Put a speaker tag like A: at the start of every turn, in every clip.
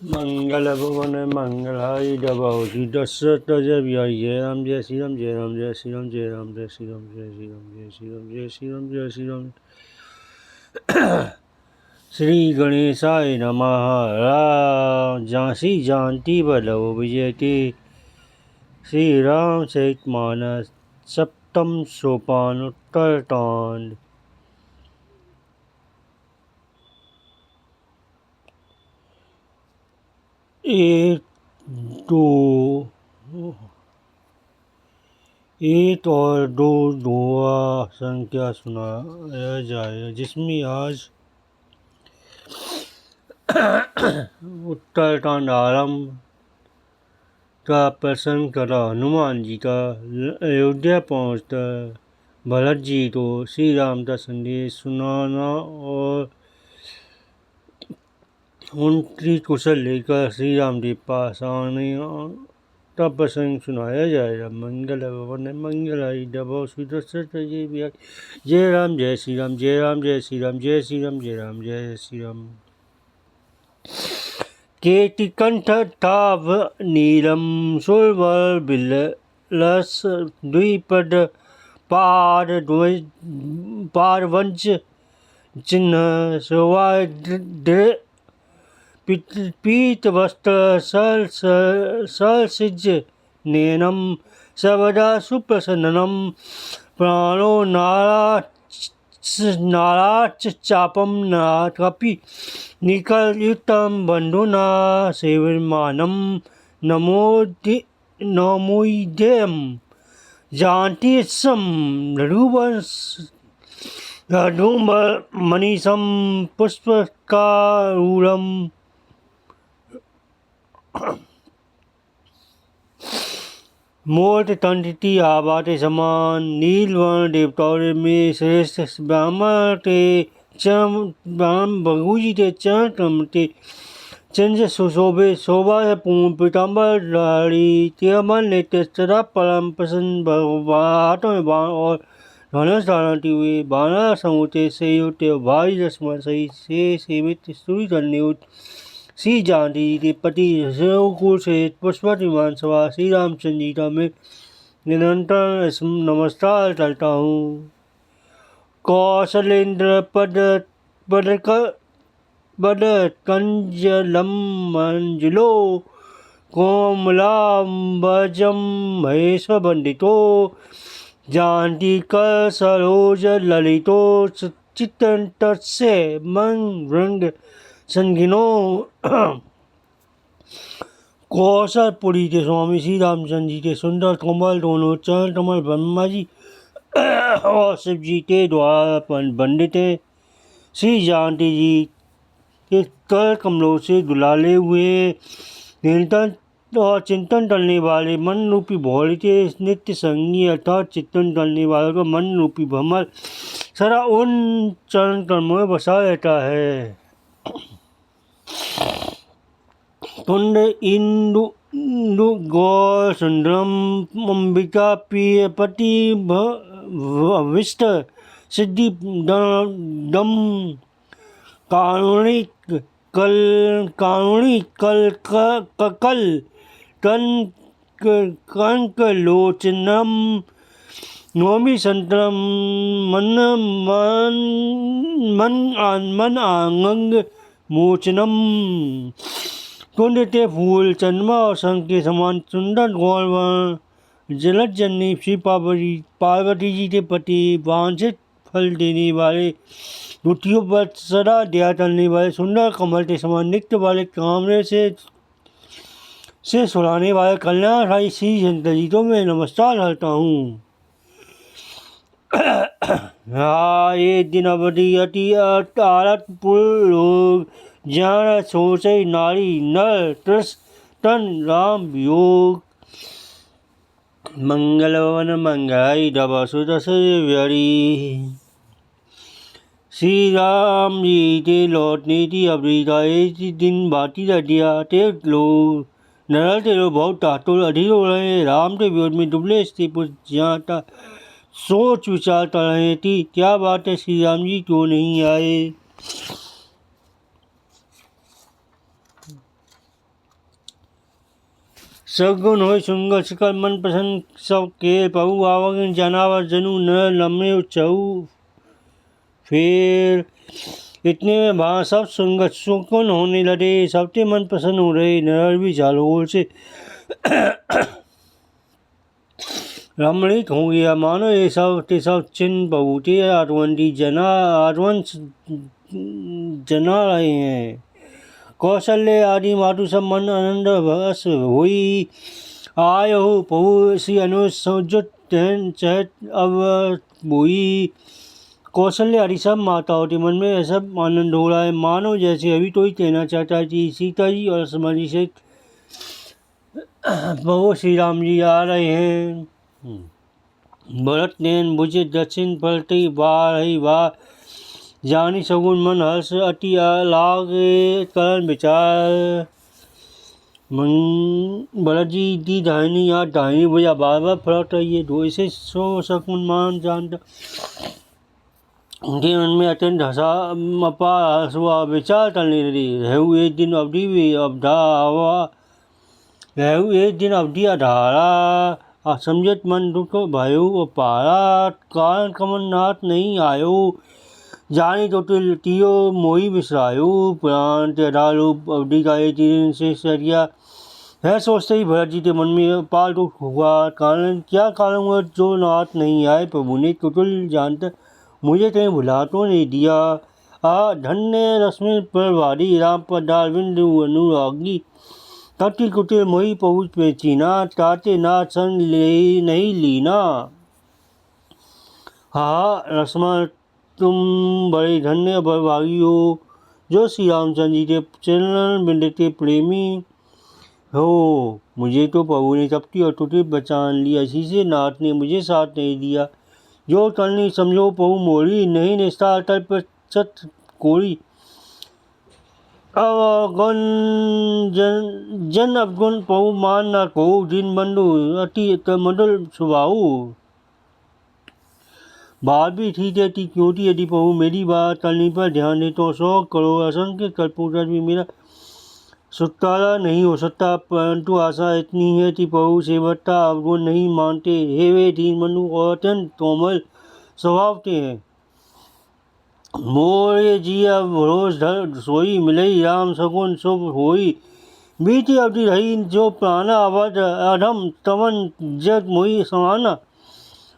A: मंगल भवन मंगलाय डबहुति दशरथ जय राम जय श्री राम जय राम जय श्री राम जय राम जय श्री राम जय श्री राम जय श्री राम जय श्री राम जय श्री राम। श्री गणेशाय नमः। झांसी जानती बलव विजयते। श्री राम चरित मानस सप्तम सोपान उत्तरकांड। एक और दो दुआ संख्या सुनाया जाए, जिसमें आज उत्तरकांड आरंभ का प्रसंग करा। हनुमान जी का अयोध्या पहुंचकर भरत जी को श्री राम का संदेश सुनाना और उनकी कुशल लेकर श्री राम के पास आने का प्रसंग सुनाया जाएगा। मंगल भवन मंगलाय डबहुति दशरथ जय राम जय श्री राम जय राम जय श्री राम जय श्री राम जय राम जय श्री राम। केतिकंठ ताव नीलम सुरवर बिलस द्विपद पारवंच चिन्ह शोभाद्र पीत वस्त्र सलसिज नयनम सर्वदा सुप्रसन्नम प्राणो नाराच चापम नाकपि निकलयुक्तं बंधुना सेव्यमानं नमोद्यम जानती सम मनीषम पुष्पकारूढ़म मोट तंटी आबाते समान नीलवर्ण देवताओं में श्रेष्ठ ब्राह्मण के ब्राह्मण भगुजी के चरण कमते चंद्र सुशोभे शोभा पूर्ण पीताम्बर धारी तिरमल नेत्र सदा परम प्रसन्न हाथों में बाण और धनुष धारणती हुए बानर समूते से युक्त भाई लक्ष्मण सही से सेवित स्तुति करने श्री जानकी जी के पति शिवकुल से पुष्पवती विमान सभा श्री रामचंद्र जी का मैं निरंतर नमस्कार करता हूँ। कौशलेन्द्र पद कंजलम मंजुलो कोमलाम्बजम महेश वंदितो जानकी कर सरोज ललितो चित्तस्य मंग रंग संगिनो। कौशलपुरी के स्वामी श्री रामचंद्र जी के सुंदर कमल दोनों चरण कमल ब्रह्मा जी और शिव जी के द्वारा वंदित है। श्री जानकी जी के कर कमलों से दुलाले हुए निरंतर और चिंतन करने वाले मन रूपी भौरी के नित्य संगी अर्थात चिंतन करने वालों का मन रूपी भ्रमर सदा उन चरण कर्मों में बसा रहता है। तुंड इंदु गौर सुंदरम अंबिका प्रिय पति विष्ट सिद्धि दम कारुणिक कल कंक लोचनम नौमी संतरम मन आंगंग मोचनम। कुंडते फूल चंद्रमा और शंख के समान सुंदर गौरवर्ण जलद जननी श्री पार्वती जी के पति वांछित फल देने वाले दुखियों पर सदा दया करने वाले सुंदर कमल के समान नित्य वाले कामरे से सुनाने वाले कल्याणकारी श्री शंकर जी को मैं नमस्कार करता हूँ। ये दिन अवधि अति आरत लोग ज्ञान सोचे नारी नर तन राम योग। मंगलवन मंगलाय डबहुति दशरथ श्री राम जी के लौटने की अवधि का एक दिन बाकी रह गया। ते लोग नरते लोग बहुत आतुर अधीर हो रहे। राम के विरोध में दुबले स्त्री पुरुष जहाँ था सोच विचार कर रहे थी, क्या बात है श्री राम जी क्यों नहीं आए। सगुन हो सुंगर शिकर मन प्रसन्न सब के पहु आवागन जनावर जनु न लम्हे चहु। फिर इतने में वहाँ सब सुकून होने लगे, सबके मन प्रसन्न हो रहे, नर भी झालोर से रमणीक हो गया, मानो ये सब के सब चिन्ह बहुते आरवंदी जना रहे हैं। कौशल्य आदि मातु सब मन आनंद भस हुई आय हो पहु सी अनुसुजत चहत अब हुई। कौशल्य आदि सब माताओं के मन में ऐसा आनंद हो रहा है मानो जैसे अभी तो ही कहना चाहता है कि सीता जी और लक्ष्मण जी से बहु श्री राम जी आ रहे हैं। भरत नैन मुझे दक्षिण पलटी वाह जानी सगुन मन हर्ष अति लागे करण विचार। भरत जी दी दाहिनी या दाहिनी भुजा बार फलट रही है, दो इसे सो सकुन मान जानता। उनके मन में अत्यंत हंसा अपार हर्ष हुआ, विचार करने लगे। रहु एक दिन अवधि अधारा, समझत मन दुख भयो अपारा। कारण कमलनाथ नहीं आयो, जानी तो तियो मोही बिसरायो। पुराण के अधारो अवधि का एक दिन से सरिया है, सोचते ही भरत जी के मन में अपार दुख हुआ। कारण क्या कारण हुआ जो नाथ नहीं आए? प्रभु ने कुटिल जानता मुझे कहीं भुला तो नहीं दिया। धन्य रश्मि परवारी राम पदार बिंदु अनुरागी। तब की कुटिल मोही पहुँच पेचीना, ताते ना सन ले नहीं लीना। लक्ष्मण तुम बड़े धन्य बलभागी हो, जो श्री रामचंद्र जी के चरण बिंद के प्रेमी हो। मुझे तो प्रभु ने तपती और टूटी बचान लिया, इसी से नाथ ने मुझे साथ नहीं दिया। जो करनी समझो प्रभु मोरी, नहीं निस्तार तल पर चत कोरी। अवगुण जन अवगुण प्रभु मान ना को, दिन बंधु अति मधुर सुभाऊ। बात भी ठीक है कि क्यों थी, यदि प्रभु मेरी बात करने पर ध्यान दे तो 100 करोड़ असंख्य कल्पों भी मेरा छुटकारा नहीं हो सकता। परंतु आशा इतनी है कि प्रभु सेवकता अवगुण नहीं मानते। हे वे दीन बंधु और अत्यंत कोमल स्वभाव के हैं। मोरे जिया भरोस धर सोई, मिलई राम सगुन शुभ होई। बीती अवधि रही जो प्राणा अवध अधम तमन जग मोही समाना।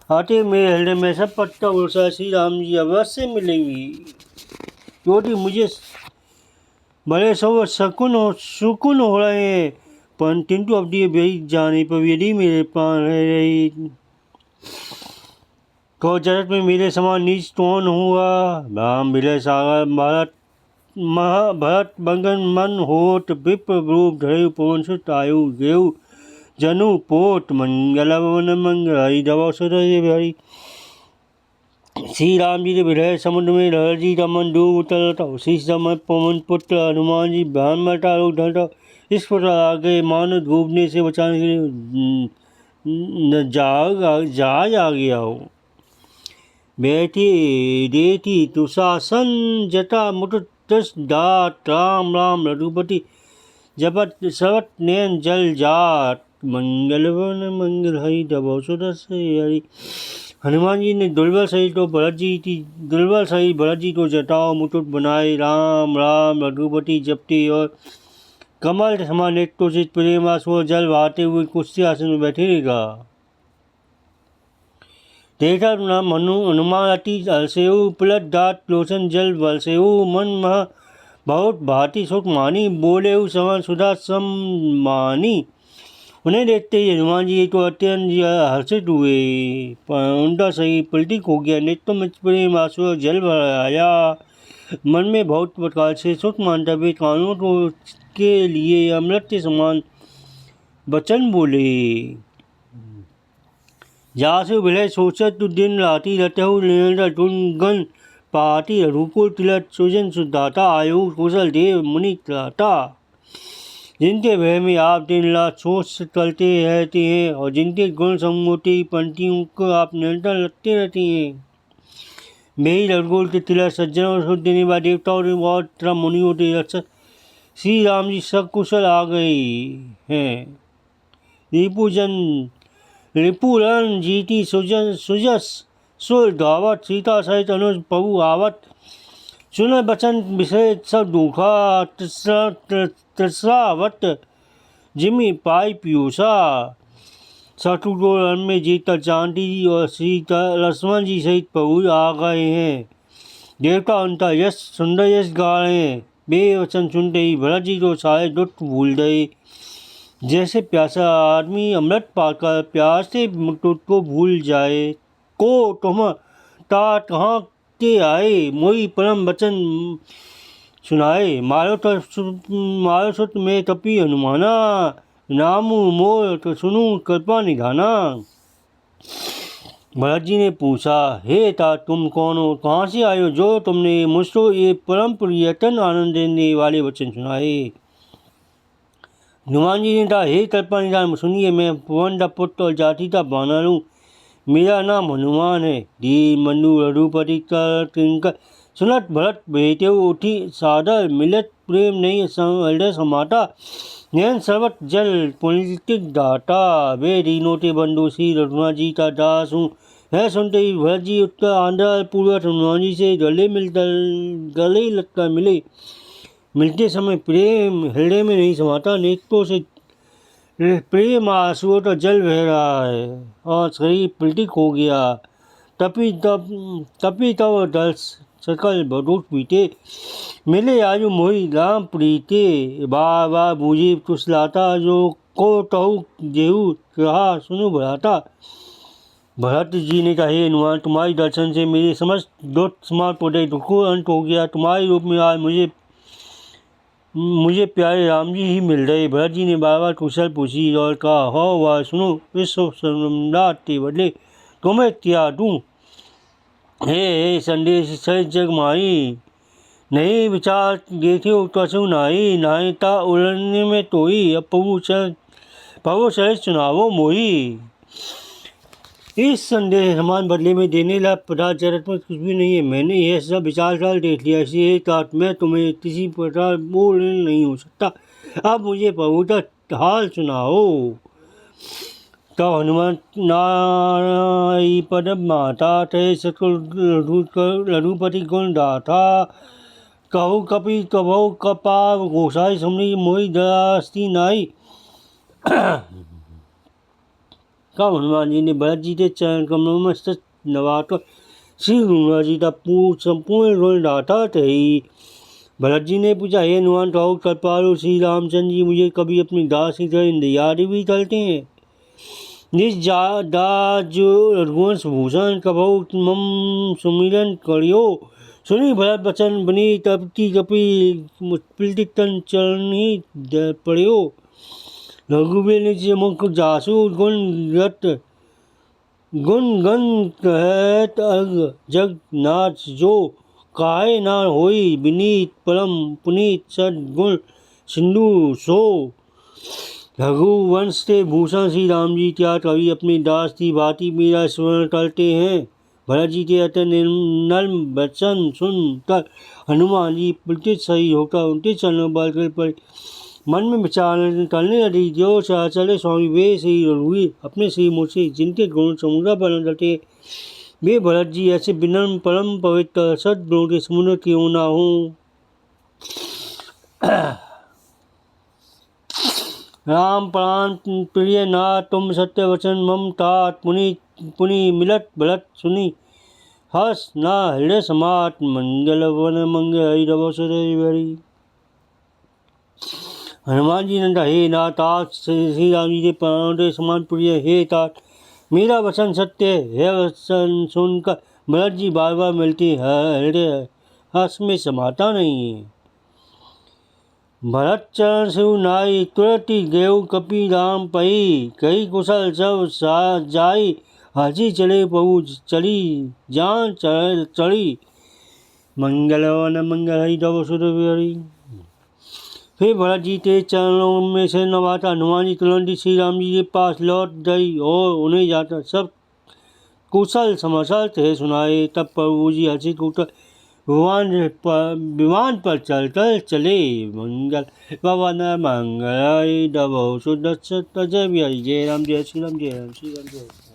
A: आते मेरे हृदय में सब पट्टा भरोसा श्री राम जी अवश्य मिलेंगी, क्योंकि मुझे बड़े सब सुकुन हो रहे हैं। परंतु अवधि बीत जाने पर यदि मेरे प्राण रह रही तो जगत में मेरे समान नीच कौन हुआ। राम विलय सागर भरत बंगन मन होत, विप्र रूप धरे पवन सुत आयु देव जनु पोत। मंगल वन मंगल हरि दवा सुरय हरि। श्री राम जी के विलय समुद्र में लहर जी का मन डूब उतरता। उसी समय पवन पुत्र हनुमान जी भ्यान मटा रोग ढलता। इस प्रकार आगे मानो डूबने से बचाने के लिए जहाज आ गया हो। बैठी देती तुषासन जटा मुट दात, राम राम रघुपति जपत सवत नैन जल जात। मंगल वन मंगल हरि दबो सुदस हरि। हनुमान जी ने दुर्बल शरीर भरत जी को जटाओ मुकुट बनाए राम राम रघुपति जपते और कमल समान नेत्रों से प्रेमास्पद जल बहाते हुए कुर्सी आसन में बैठे रहेगा। देखा नाम हनुमान अति हर्षेऊ, पुलट दात लोचन जल बलसेऊ। मन मह बहुत भांति सुख मानी, बोले समान सुधा सम्मानी। उन्हें देखते ही हनुमान जी तो अत्यंत हर्षित हुए, उनका शरीर पलटिक हो गया, नेत्रों में प्रेम आंसू जल भर आया। मन में बहुत प्रकार से सुख मानता हुए कानों को के लिए अमृत के समान वचन बोले। जासु विलय सोचत तु दिन राति रतहु निरंतर गुण पाती। रघुकुल तिलक सुजन सुदाता, आयु कुशल देव मुनि त्राता। जिनके भय में आप दिन रात सोच करते रहते हैं और जिनके गुण समूति पंक्तियों को आप निरंतर रखते रहते हैं। मेरी रघुकुल के तिलक सज्जनों शुद्ध देने वाले देवताओं और मुनियों के रक्षक श्री राम जी सकुशल आ गए हैं। रिपुरन जीती सुजस सुर धावत सीता सहित अनुज प्रभु आवत सुन बचन विषय सब दुखा तृष्णावत जिमी पाई पीयूषा सटुडो रण में जीता चांदी जी और सीता लक्ष्मण जी सहित प्रभु आ गए हैं। देवता उनका यश सुंदर यश गा रहे हैं। वे वचन सुनते ही भरत जी तो सारे दुख भूल गए। जैसे प्यासा आदमी अमृत पाकर प्यास से दुख को भूल जाए। को तुम ता कहाँ के आए मोई परम वचन सुनाए। मारो सुत में कपि हनुमाना नामू मोर तो सुनू कृपा निधाना। भरत जी ने पूछा, हे ता तुम कौन हो, कहाँ से आए हो जो तुमने मुझको ये परम प्रियतन आनंद देने वाले वचन सुनाए। हनुमान जी ने कहा, हे कृपा निधान सुनिए, मैं पवन का पुत्र और जाति का बानर हूँ। मेरा नाम हनुमान है। दीन बंधु रघुपति का सुनत भरत बेटे उठी सादर मिलत प्रेम नहीं हृदय समाता नयन सर्वत जल पुलितिक दाता। वे दीनोटे बंधु श्री रघुनाथ जी का दास हूँ। है सुनते ही भरत जी उत्तर आंध्र पूर्वक हनुमान जी से गले लगता मिलते समय प्रेम हृदय में नहीं समाता। नेत्रों से प्रेम आंसुओं का जल बह रहा है और शरीर पलटिक हो गया। तपी तब दर्श सकल बदूत पीते मिले आयु मोहि राम प्रीते। बार बार बूझे तुसलाता जो को कहू जेहू रहा सुनु भराता। भरत जी ने कहा, हे हनुमान तुम्हारी दर्शन से मेरे समस्त दुख समाप्त हो गए, दुखों अंत हो गया। तुम्हारे रूप में आज मुझे प्यारे राम जी ही मिल रहे। भरत जी ने बार बार कुशल पूछी और कहा, हो वह सुनो विश्व सम्राट के बदले तुम्हें क्या दूँ। हे संदेश सहित जग माही नहीं विचार देखे कसु नाही ता उड़ने में तोई। अब प्रभु सहित सुनावो मोही। इस संदेश समान बदले में देने ला पदार्थ जगत में कुछ भी नहीं है। मैंने यह सब विचार काल देख लिया, इसलिए तात मैं तुम्हें किसी प्रकार बोल नहीं हो सकता। अब मुझे प्रभु का हाल सुनाओ। तब हनुमान नाई पद माता थे रघुपति गुण दाता। कहु कपि कभौ कपा गोसाई सुमनी मोहि दयास्ति नाई। कब हनुमान जी ने भरत जी के चरण कमलों में सच नवाकर श्री हनुमान जी का संपूर्ण गुण दाता थे। भरत जी ने पूछा, हे हनुमान कहो कृपालु श्री रामचंद्र जी मुझे कभी अपनी दास की तरह इंतजार भी करते हैं। निज दास जो रघुवंश भूषण कभौ मम सुमिरन करियो। सुनी भरत वचन बनी तब की कपि पिलटिक तन चरण ही पड़ियो। रघुवीर निज मुख जासु गुण गण कहत अग जग नाथ जो। काहे ना होई विनीत परम पुनीत सद्गुण सिंधु सो। रघुवंश के भूषण श्री राम जी क्या कभी अपनी दास की भांति मेरा स्मरण करते हैं। भरत जी के अतः नर्म वचन सुनकर हनुमान जी पुलकित सही होकर उनके चरणों पर गिर पड़े। मन में विचार करने लगी, जो चले स्वामी वे श्री रघुवीर अपने श्री मुझसे जिनके गुण समुद्र पर डटे वे भरत जी ऐसे विनम्र परम पवित्र सद्गुणों के समुद्र क्यों ना हो। राम प्राण प्रिय नाथ तुम सत्य वचन मम तात पुनि मिलत भरत सुनी हर्ष ना हृदय समात। मंगल वन मंगल हरि रव सुरवि। हनुमान जी ने कहा, हे नाथ आप श्री राम जी के प्राणों के समान प्रिय हे तात मेरा वचन सत्य है। वचन सुनकर भरत जी बार बार मिलते हृदय हर्ष में समाता नहीं है। भरत चरण शिव नाई तुरंत ही गेहूँ कपि राम पही। कही कुशल सब जाई हसी चले प्रभु चली जान चढ़ी। मंगल वन मंगल हरि तव सुरवि। फिर भरत जी के चरणों में से नवाता हनुमान जी तुरंत श्री राम जी के पास लौट गई और उन्हें जाता सब कुशल समाचार थे सुनाए। तब प्रभु जी हंसी उठकर विमान पर चलकर चले। मंगल भवन मंगलाय तभो सुदर्शन जय जय राम जय श्री राम जय राम श्री राम जय।